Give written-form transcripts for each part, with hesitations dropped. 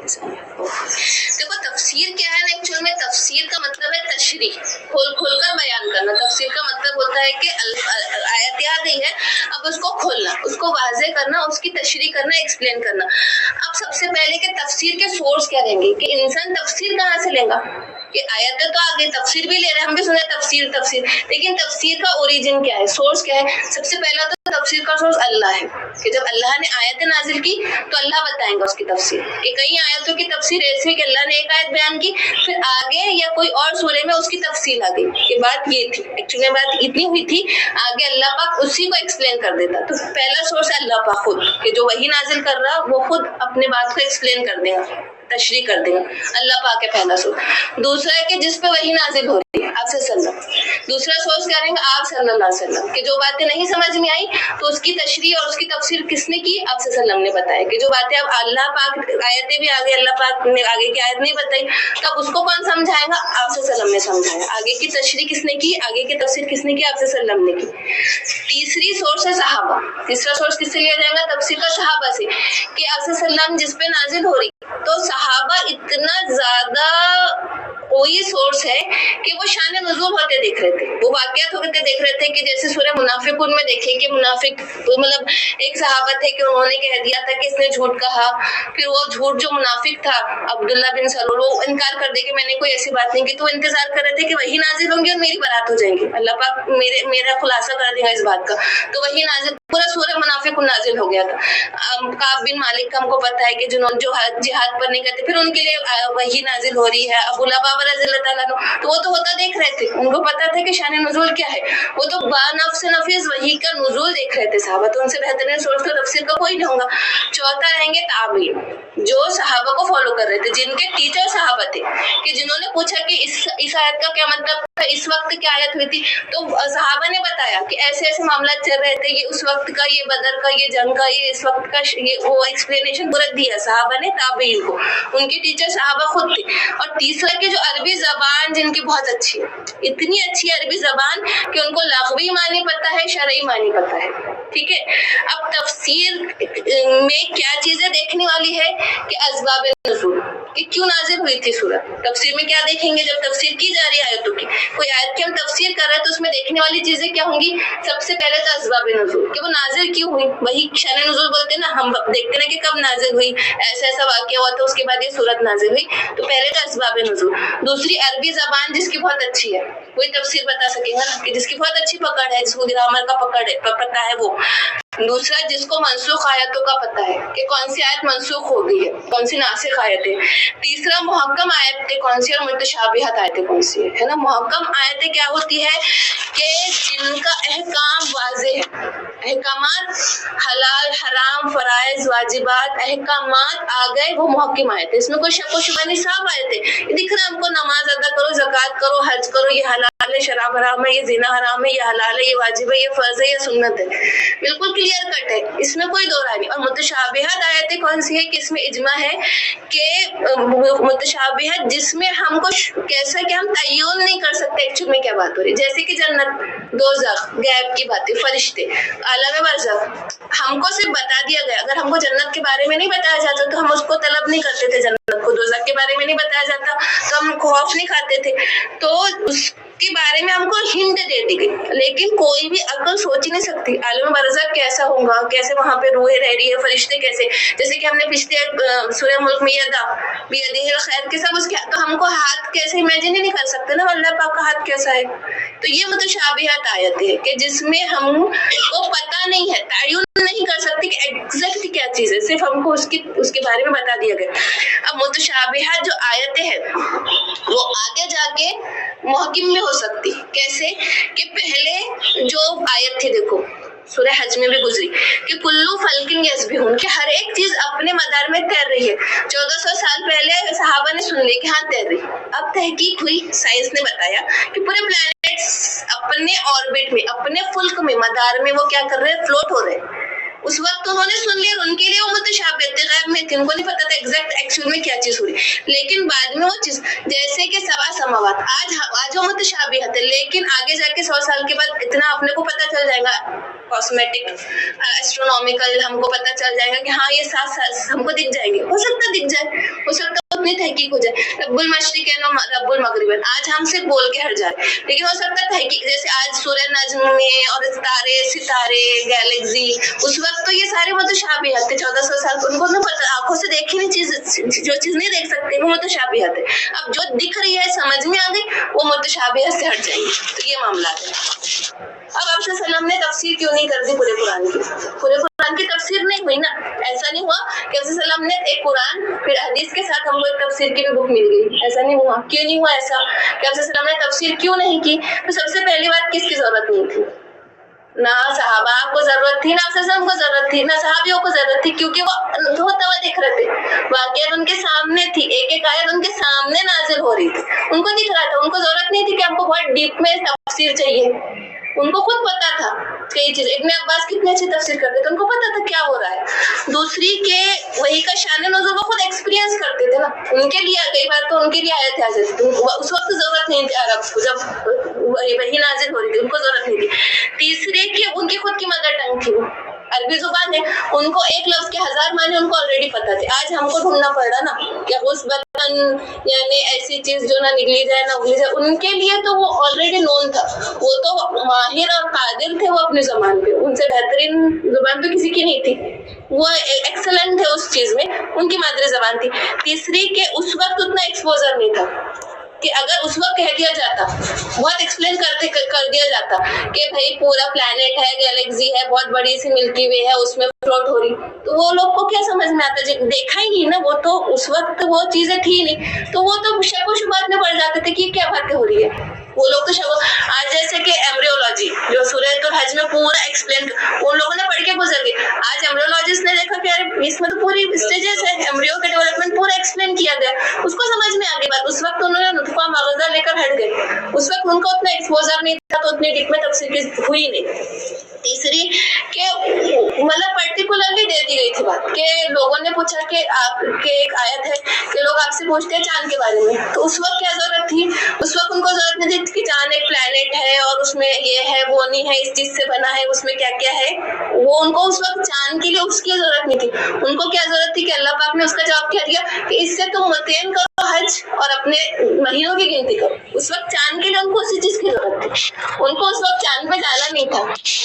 देखो तफसीर क्या है ना, एक्चुअल में तफसीर का मतलब है तशरीह, खोल कर बयान करना। तफसीर का मतलब होता है कि आयत आ गई है, अब उसको खोलना, उसको वाज़े करना, उसकी तशरीह करना, एक्सप्लेन करना। अब सबसे पहले कि तफसीर के सोर्स क्या रहेंगे, कि इंसान तफसीर कहाँ से लेगा, कि आयत तो आ गई, तफसीर भी ले रहे हैं, हम भी सुने तफसीर, लेकिन तफसीर का ओरिजिन क्या है, सोर्स क्या है। सबसे पहला तो तफसीर का सोर्स अल्लाह है, कि जब अल्लाह ने आयत नाजिल की तो अल्लाह बताएंगा उसकी तफसीर। कि कई आयतों की तफसीर ऐसी है कि अल्लाह ने एक आयत बयान की, फिर आगे या कोई और सूरे में उसकी तफसील आ गई कि बात ये थी, एक्चुअली बात इतनी हुई थी, आगे अल्लाह पाक उसी को एक्सप्लेन कर देता। तो पहला सोर्स है अल्लाह पाक खुद, कि जो वही नाजिल कर रहा वो खुद अपने बात को एक्सप्लेन कर देगा, तशरीह कर देगा, अल्लाह पाक है पहला सोर्स। दूसरा है कि जिस पे वही नाजिल हो रही है, आप सल्लल्लाहु। दूसरा सोर्स क्या रहेंगे, आप सल्लल्लाहु अलैहि वसल्लम, कि जो बातें नहीं समझ में आई तो उसकी तशरीह और उसकी तफसीर किसने की, आप सल्लल्लाहु ने बताया। कि जो बातें अब अल्लाह पाक, आयतें भी आगे अल्लाह पाक ने आगे की आयत नहीं बताई, तब उसको कौन समझाएगा, आप सल्लल्लाहु ने समझाया। आगे की तशरीह किसने की, आगे की तफसीर किसने की, आप सल्लल्लाहु ने की। तीसरी सोर्स है सहाबा। तीसरा सोर्स किससे लिया जाएगा, तफसीर का सहाबा से, कि आप सल्लल्लाहु जिस पे नाजिल हो रही तो सहाबा इतना ज्यादा कोई सोर्स है कि वो शान नुज़ूल होते देख रहे थे, वो वाक़यात होते देख रहे थे। कि जैसे सूरह मुनाफिकून में देखे कि मुनाफिक मतलब एक सहाबा थे कि उन्होंने कह दिया था कि इसने झूठ कहा, फिर वो झूठ जो मुनाफिक था अब्दुल्ला बिन सलूल, वो इनकार कर दे कि मैंने कोई ऐसी बात नहीं की। तो इंतजार कर रहे थे कि वही नाजिल होंगे और मेरी बारात हो जाएगी, अल्लाह पाक मेरा खुलासा कर देगा इस बात का। तो वही नाजिल, पूरा सूरह मुनाफिकून नाजिल हो गया था। काब बिन मालिक का हमको पता है कि जिन्होंने जो जिहाद पर नहीं करते, फिर उनके लिए वही नाजिल हो रही है। अबू लबाब रज़ियल्लाहु ताला अन्हु, तो वो तो होता देख रहे थे, उनको पता था कि शान नुज़ूल क्या है, वो तो बानफ्स नफीस वही का नुज़ूल देख रहे थे सहाबा। तो उनसे बेहतरीन सोर्स तो तफसीर का कोई नहीं होगा। चौथा रहेंगे ताबीन, जो सहाबा को फॉलो कर रहे थे, जिनके टीचर सहाबा थे, कि जिन्होंने पूछा कि इस आयत का क्या मतलब था, इस वक्त क्या आयत हुई थी, तो सहाबा ने बताया कि ऐसे ऐसे मामला चल रहे थे, ये उस वक्त का, ये बदर का, ये जंग का, ये इस वक्त का, ये वो एक्सप्लेनेशन पूरा दिया सहाबा ने ताबीन को, उनके टीचर सहाबा खुद थे। और तीसरा कि जो अरबी जबान जिनकी बहुत अच्छी है, इतनी अच्छी अरबी जबान कि उनको लग़वी मानी पता है, शरई मानी पता है। ठीक है, अब तफसीर में क्या चीजें देखने वाली है कि असबाब नुज़ूल, कि क्यों नाजिल हुई थी सूरत। तफसीर में क्या देखेंगे, जब तफसीर की जा रही है आयतों की, कोई आयत की हम तफसीर कर रहे हैं तो उसमें देखने वाली चीजें क्या होंगी। सबसे पहले तो असबाब नुज़ूल, कि वो नाजिल क्यों हुई, वही शान नुज़ूल बोलते हैं ना, हम देखते ना कि कब नाजिल हुई, ऐसा ऐसा वाक़या हुआ था उसके बाद ये सूरत नाजिल हुई। तो पहले तो असबाब नुज़ूल। दूसरी अरबी जबान जिसकी बहुत अच्छी है, कोई तफसीर बता सकेगा ना, कि जिसकी बहुत अच्छी पकड़ है, जिसको ग्रामर का पता है वो। दूसरा जिसको मनसूख आयतों का पता है कि कौन सी आयत मनसूख हो गई है, कौन सी नासिख आयत है। तीसरा मुहक्कम आयतें कौन सी और मुतशाबिहत आयतें कौन सी है ना। मुहक्कम आयतें क्या होती है कि जिनका अहकाम वाज़े है, अहकामात हलाल हराम फराइज वाजिबात अहकामात आ गए, वो मुहक्कम आयत है, इसमें कोई शक व शुबा नहीं, साफ आयत है। ये दिख रहा है हमको, नमाज अदा करो, ज़कात करो, हज करो, ये हलाल है, शराब हराम है, ये ज़िना हराम है, ये हलाल है, ये वाजिब है, ये फर्ज है, ये सुन्नत है, बिल्कुल क्लियर कट है, इसमें कोई दो राय नहीं। और मुतशाबिहत आयतें कौन सी है कि इसमें इजमा है कि मुतशाबिहत जिसमें हमको कैसा कि हम तय्युन नहीं कर सकते एक्चुअली में क्या बात हो रही है, जैसे कि जन्नत, दोज़ख, गैब की बातें, फरिश्ते, आलम बरज़ख, हमको सिर्फ बता दिया गया। अगर हमको जन्नत के बारे में नहीं बताया जाता तो हम उसको तलब नहीं करते थे, जन्नत को। दोज़ख के बारे में नहीं बताया जाता तो हम खौफ नहीं खाते थे। तो उसके बारे में हमको हिंट दे दी गई, लेकिन कोई भी अकल सोच ही नहीं सकती आलम बरज़ख कैसा होगा, कैसे वहां पे रूहें रह रही है, फरिश्ते कैसे, जैसे कि हमने पिछले सूरह मुल्क में बियदिहिल खैर के सब उसके, तो हमको हाथ कैसे इमेजिन ही नहीं कर सकते ना अल्लाह पाक का हाथ कैसा है। तो ये मुतशाबिहत आयत है कि जिसमें हमको पता नहीं है, तय्युन नहीं कर सकते कि एग्जैक्ट क्या चीज है, सिर्फ हमको उसके बारे में बता दिया गया। अब मुतशाबिहत जो आयतें हैं वो आगे जाके मुहक्कम में हो सकती, कैसे कि पहले जो आयत थी, देखो सूरह हज में भी गुजरी कि कुल्लू फल्किन यस्बिहून, कि हर एक चीज अपने मदार में तैर रही है। 1400 साल पहले सहाबा ने सुन लिया कि हाँ तैर रही, अब तहकीक हुई, साइंस ने बताया कि पूरे प्लैनेट्स अपने ऑर्बिट में, अपने फुल्क में, मदार में वो क्या कर रहे हैं, फ्लोट हो रहे हैं। उस वक्त उन्होंने सुन लिया, उनके लिए वो मुतशाबिह थे, गैब में थी, उनको नहीं पता था एग्जैक्ट एक्चुअल में क्या चीज हो रही, लेकिन बाद में वो चीज जैसे कि सबा समावात आज वो मुतशाबिह थे, लेकिन आगे जाके 100 साल के बाद इतना अपने को पता चल जाएगा, कॉस्मेटिक एस्ट्रोनॉमिकल हमको पता चल जाएगा कि हाँ ये साथ हमको दिख जाएंगे, हो सकता दिख जाए, हो सकता उतनी तहकीक हो जाए, रब्बुल मशरिकैन और रब्बुल मगरिबैन आज हम सिर्फ बोल के हट जाए, लेकिन हो सकता है तहकीक जैसे आज सूरज नज्म में और तारे सितारे गैलेक्सी, उस वक्त तो ये सारे मुतशाबिहात थे, 1400 साल उनको ना पता, आंखों से देखी नहीं चीज, जो चीज नहीं देख सकते वो मुतशाबिहात है, अब जो दिख रही है समझ में आ गई वो मुतशाबिहात से हट जाएगी, तो ये मामला है। अब आप सल्लम ने तफसीर क्यों नहीं कर दी पूरे कुरान की? पूरे कुरान की तफसीर नहीं हुई ना, ऐसा नहीं हुआ कि आप सल्लम ने एक कुरान फिर हदीस के साथ हमको एक तफसीर की भी बुक मिल गई, ऐसा नहीं हुआ। क्यों नहीं हुआ ऐसा कि आप सल्लम ने तफसीर क्यों नहीं की? तो सबसे पहली बात किसकी जरूरत नहीं थी, ना सहाबा को जरूरत थी, ना सल्लम को जरूरत थी, ना सहाबियों को जरूरत थी, क्योंकि वो होता हुआ दिख रहे थे, वाकई उनके सामने थी, एक एक आयत उनके सामने नाजिल हो रही थी, उनको दिख रहा था, उनको जरूरत नहीं थी कि हमको बहुत डीप में तफसीर चाहिए, उनको खुद पता था कई चीज। इब्ने अब्बास कितने अच्छी तफसीर करते थे, उनको पता था क्या हो रहा है, दूसरी के वही का शान नज़ुल वो खुद एक्सपीरियंस करते थे ना, उनके लिए कई बार तो उनके लिए आयत आ जाती थी, उस वक्त जरूरत नहीं थी अरब को, जब वही नाजिल हो रही थी उनको जरूरत नहीं थी। तीसरे के उनकी खुद की मदर टंग थी, वो अरबी जुबान है, उनको एक लफ्ज के 1000 माने उनको ऑलरेडी पता थे, आज हमको ढूंढना पड़ रहा ना क्या उस बतन यानी ऐसी चीज जो ना निकली जाए ना उगली जाए, उनके लिए तो वो ऑलरेडी नोन था, वो तो माहिर और कादिर थे वो अपने जबान पे, उनसे बेहतरीन जुबान तो किसी की नहीं थी, वो एक्सेलेंट थे उस चीज में, उनकी मादरी जबान थी। तीसरी के उस वक्त उतना एक्सपोजर नहीं था कि अगर उस वक्त कह दिया जाता, बहुत एक्सप्लेन कर दिया जाता कि भाई पूरा प्लैनेट है, गैलेक्सी है, बहुत बड़ी सी मिल्की वे है, उसमें फ्लोट हो रही, तो वो लोग को क्या समझ में आता, देखा ही नहीं ना, वो तो उस वक्त वो चीजें थी नहीं, तो वो तो शक व शुबहत में पड़ जाते थे कि क्या बातें हो रही है, वो लोग तो आज जैसे कि एम्ब्रियोलॉजी जो सूरत और हज में पूरा एक्सप्लेन उन लोगों ने पढ़ के गुजर गए, आज एम्ब्रियोलॉजिस्ट ने देखा कि यार इसमें तो पूरी स्टेजेस है, एम्ब्रियो का डेवलपमेंट पूरा एक्सप्लेन किया गया, उसको समझ में आ गई बात, उस वक्त उन्होंने नुतफा मगज़ा लेकर हट गए, उस वक्त उनको उतना एक्सपोजर नहीं था, तो उतनी डीप में तफसीर हुई नहीं। तीसरी के मतलब पर्टिकुलरली दे दी गई थी बात कि लोगों ने पूछा कि आपके एक आयत है कि लोग आपसे पूछते हैं चांद के बारे में, तो उस वक्त क्या जरूरत थी, उस वक्त उनको जरूरत नहीं थी कि चांद एक प्लैनेट है और उसमें ये है वो नहीं है, इस चीज से बना है, उसमें क्या क्या है, वो उनको उस वक्त चांद के लिए उसकी जरूरत नहीं थी, उनको क्या जरूरत थी कि अल्लाह पाक ने उसका जवाब क्या दिया कि इससे तुम मुतयन करो हज और अपने महीनों की गिनती करो, उस वक्त चांद के लिए उनको उसी चीज की जरूरत थी, उनको उस वक्त चांद पे जाना नहीं था,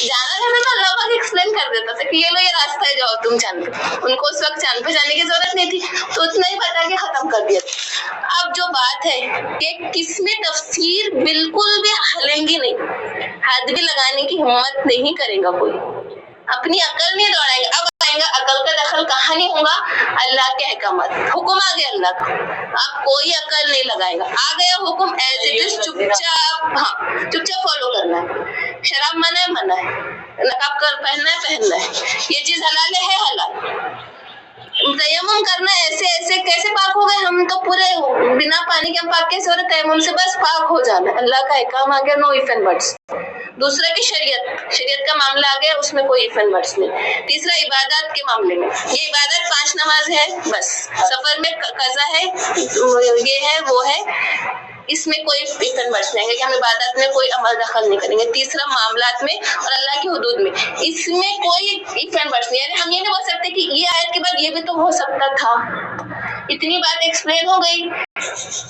जाना रहता तो अल्लाह पाक एक्सप्लेन कर देता था कि ये लो ये रास्ता है जाओ तुम चांद पे, उनको उस वक्त चांद पे जाने की जरूरत नहीं थी, तो उतना ही बता के खत्म कर दिया। अब जो बात है कि किसमें तफसीर बिल्कुल भी हलेंगी नहीं, हद भी लगाने की हिम्मत नहीं करेगा कोई, अपनी अकल नहीं दौड़ाएगा, अब आएगा अकल का दखल कहाँ नहीं होगा, अल्लाह के अहकामात, हुक्म आ गया अल्लाह का, आप कोई अकल नहीं लगाएगा, आ गया हुक्म एज इट इज चुपचाप, हाँ चुपचाप फॉलो करना है, शराब मना है, नकाब कर पहनना है, ये चीज हलाल है हलाल, तयम्मुम करना ऐसे ऐसे कैसे पाक हो गए हम, तो पूरे बिना पानी के हम पाक कैसे हो रहे, तयम्मुम से बस पाक हो जाना, अल्लाह का अहकाम आ गया, नो इफ एंड बट्स। दूसरा की शरीयत का मामला आ गया, उसमें कोई इफ एंड बट्स नहीं। तीसरा इबादत के मामले में, ये इबादत 5 नमाज है बस, सफर में कज़ा है, ये है वो है, इसमें कोई इफ एंड बट्स नहीं है कि हम इबादत में कोई अमल दखल नहीं करेंगे। तीसरा मामलात में और अल्लाह की हुदूद में, इसमें कोई इफ एंड बट्स नहीं है, हम ये नहीं बोल सकते कि ये आयत के बाद ये भी तो हो सकता था, इतनी बात एक्सप्लेन हो गई,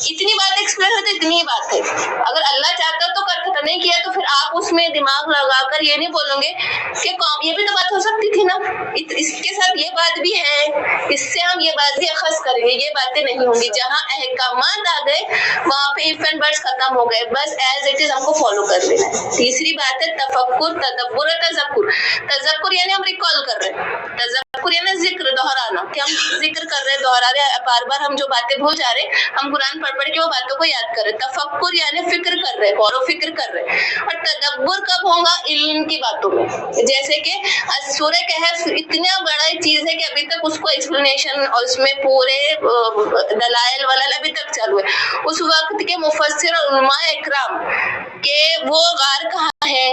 इतनी बात एक्सप्लेन हो तो इतनी ही बात है, अगर अल्लाह चाहता तो करता था, नहीं किया तो फिर आप उसमें दिमाग लगाकर ये नहीं बोलोगे कि ये भी तो बात हो सकती थी ना, इसके साथ ये बात भी है, इससे हम ये बात भी अखज़ करेंगे, ये बातें नहीं होंगी, जहाँ अहकामात आ गए वहाँ पे इफ एंड बट्स खत्म हो गए, बस एज इट इज हमको फॉलो कर लेना है। तीसरी बात है तफक्कुर, तदब्बुर, तज़क्कुर। तज़क्कुर यानी हम रिकॉल कर रहे हैं, तज़क्कुर यानी जिक्र, दोहराना, कि हम जिक्र कर रहे हैं, दोहरा रहे हैं, बार बार हम जो बातें भूल जा रहे हैं, हम कुरान पढ़ पढ़ के वो बातों को याद कर रहे हैं। तफक्कुर यानी फिक्र कर रहे हैं, गौर फिक्र कर रहे हैं। और तदब्बुर कब होगा, इल्म की बातों में, जैसे कि सूरह कहफ इतना बड़ा चीज है कि अभी तक उसको एक्सप्लेनेशन और उसमें पूरे दलाइल वलाइल अभी तक चालू है। उस वक्त के मुफस्सिर और उलमा इकराम के वो गार कहाँ है,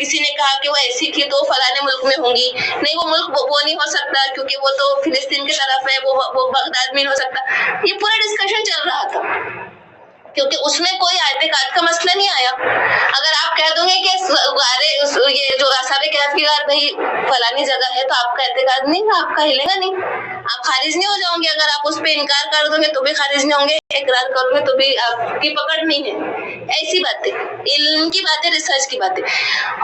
किसी ने कहा कि वो ऐसी थी तो फलाने मुल्क में होंगी, नहीं वो मुल्क वो नहीं हो सकता क्योंकि वो तो फिलिस्तीन की तरफ है, वो बगदाद में नहीं हो सकता। ये पूरा डिस्कशन चल रहा था क्योंकि उसमें कोई आयतिकाद का मसला नहीं आया। अगर आप कह दोगे कि ये जो असाबे कहफ की गार भाई फलानी जगह है तो आपका एतकाद नहीं, आपका हिलेगा नहीं, आप खारिज नहीं हो जाओगे। अगर आप उस पर इनकार कर दोगे तो भी खारिज नहीं होंगे, इकरार करोगे तो भी आपकी पकड़ नहीं है। ऐसी बातें, इल्म की बातें, रिसर्च की बातें।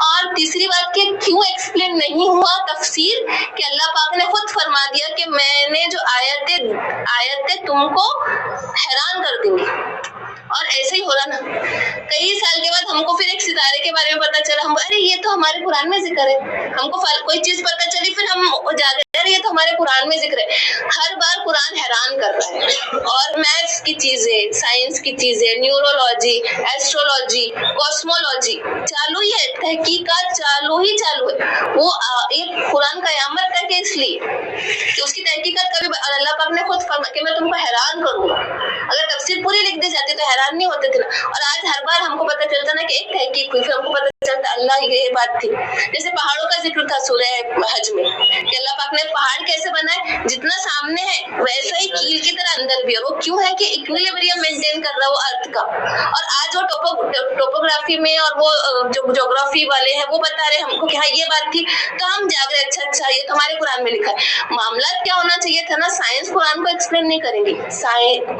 और तीसरी बात कि क्यों एक्सप्लेन नहीं हुआ तफसीर, कि अल्लाह पाक ने खुद फरमा दिया कि मैंने जो आयतें तुमको हैरान कर देंगी। और ऐसे ही हो रहा ना, कई साल के बाद हमको फिर एक सितारे के बारे में पता चला, हम अरे ये तो हमारे कुरान में जिक्र है, हमको कोई चीज पता चली फिर हम जाकर अरे ये तो हमारे कुरान में जिक्र है। हर बार कुरान हैरान कर रहा है। और मैथ्स की चीजें, साइंस की चीजें, न्यूरोलॉजी, एस्ट्रोलॉजी, कॉस्मोलॉजी चालू ही है, तहकीकात चालू है। वो एक कुरान कयामत तक है, इसलिए कि उसकी तहकीकात कभी अल्लाह पाक ने खुद फरमाया कि मैं तुमको हैरान करूंगा। अगर तफसीर पूरी लिख दी जाती तो हैरान नहीं होते थे ना। और आज हर बार हमको पता चलता ना कि एक तहकीक हुई, फिर हमको पता चलता अल्लाह ये बात थी। जैसे पहाड़ों का जिक्र था सूरह हज में कि अल्लाह पाक ने पहाड़ कैसे बनाए, जितना सामने है वैसा ही कील की तरह अंदर भी है। वो क्यों है कि इक्विलिब्रियम मेंटेन कर रहा है वो अर्थ का। और आज वो टोपोग्राफी में और वो जो ज्योग्राफी वाले हैं वो बता रहे हमको कि हाँ ये बात थी, तो हम जाग रहे अच्छा ये तो हमारे कुरान में लिखा है। मामला क्या होना चाहिए था ना, साइंस कुरान को एक्सप्लेन नहीं करेंगी,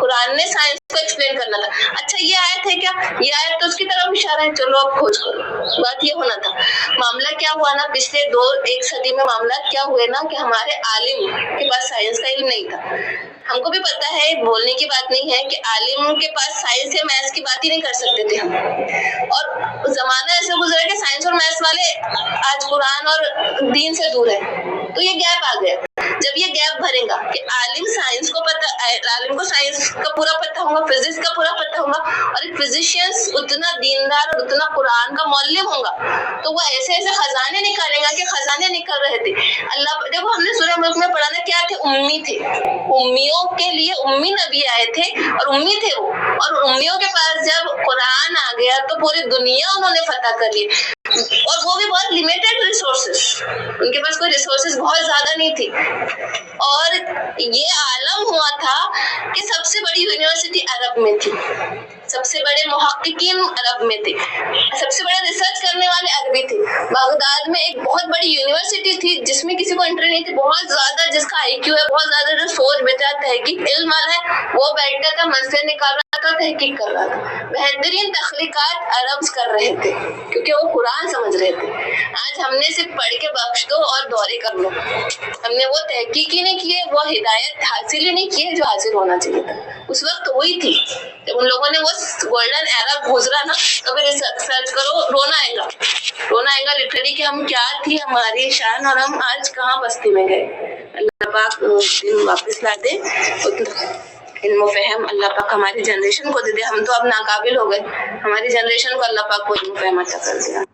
कुरान ने साइंस को एक्सप्लेन करना था। अच्छा ये आयत है क्या, ये आयत तो उसकी तरफ इशारा है, चलो अब खोज करो, बात ये होना था। मामला क्या हुआ ना, पिछले एक सदी में मामला क्या हुए ना कि हमारे आलिम के पास साइंस का इल्म नहीं था। हमको भी पता है, बोलने की बात नहीं है कि आलिम के पास साइंस या मैथ्स की बात ही नहीं कर सकते थे हम। और जमाना ऐसे गुजरा कि साइंस और मैथ्स वाले आज कुरान और दीन से दूर है, तो ये गैप आ गया। जब ये गैप भरेगा कि आलिम को साइंस का पूरा पता होगा, फिजिक्स का पूरा पता होगा, और एक फिजिशियंस उतना दीनदार और उतना कुरान का मौलिम होगा, तो वो ऐसे ऐसे खजाने निकालेगा कि खजाने निकल रहे थे। अल्लाह देखो, हमने सूरह मुल्क में पढ़ा ना, क्या थे, उम्मी थे। उम्मियों के लिए उम्मी नबी आए थे और उम्मी थे वो। और उम्मियों के पास जब कुरान आ गया तो पूरी दुनिया उन्होंने फतह कर ली, और वो भी बहुत लिमिटेड रिसोर्सेस, उनके पास कोई रिसोर्सेस बहुत ज्यादा नहीं थी। और ये आलम हुआ था कि सबसे बड़ी यूनिवर्सिटी अरब में थी, सबसे बड़े मुहक्किकीन अरब में थे, सबसे बड़े रिसर्च करने वाले अरबी थे। बगदाद में एक बहुत बड़ी यूनिवर्सिटी थी जिसमें किसी को एंट्री नहीं थी, बहुत ज्यादा जिसका IQ है, बहुत ज्यादा जो सोच विचार तहकीक इल्म वाला है, वो बैठता था, मसले निकाल रहा था, तहकीक कर रहा था। बेहतरीन तख्लीकात अरब कर रहे थे क्योंकि वो कुरान समझ रहे थे। आज हमने सिर्फ पढ़ के बख्श दो और दौरे कर लो, हमने वो तहकीक ही नहीं किए, वो हिदायत हासिल ही नहीं किए जो हासिल होना चाहिए था। उस वक्त वही थी जब उन लोगों ने वो गोल्डन एरा गुजरा ना, तो फिर सर्च करो, रोना आएगा लिटरली कि हम क्या थी हमारी शान और हम आज कहाँ बस्ती में गए। अल्लाह पाक दिन वापस ला दे, इल्म फहम अल्लाह पाक हमारी जनरेशन को दे दे। हम तो अब नाकाबिल हो गए, हमारी जनरेशन को अल्लाह पाक को इल्म फहम अता कर दिया।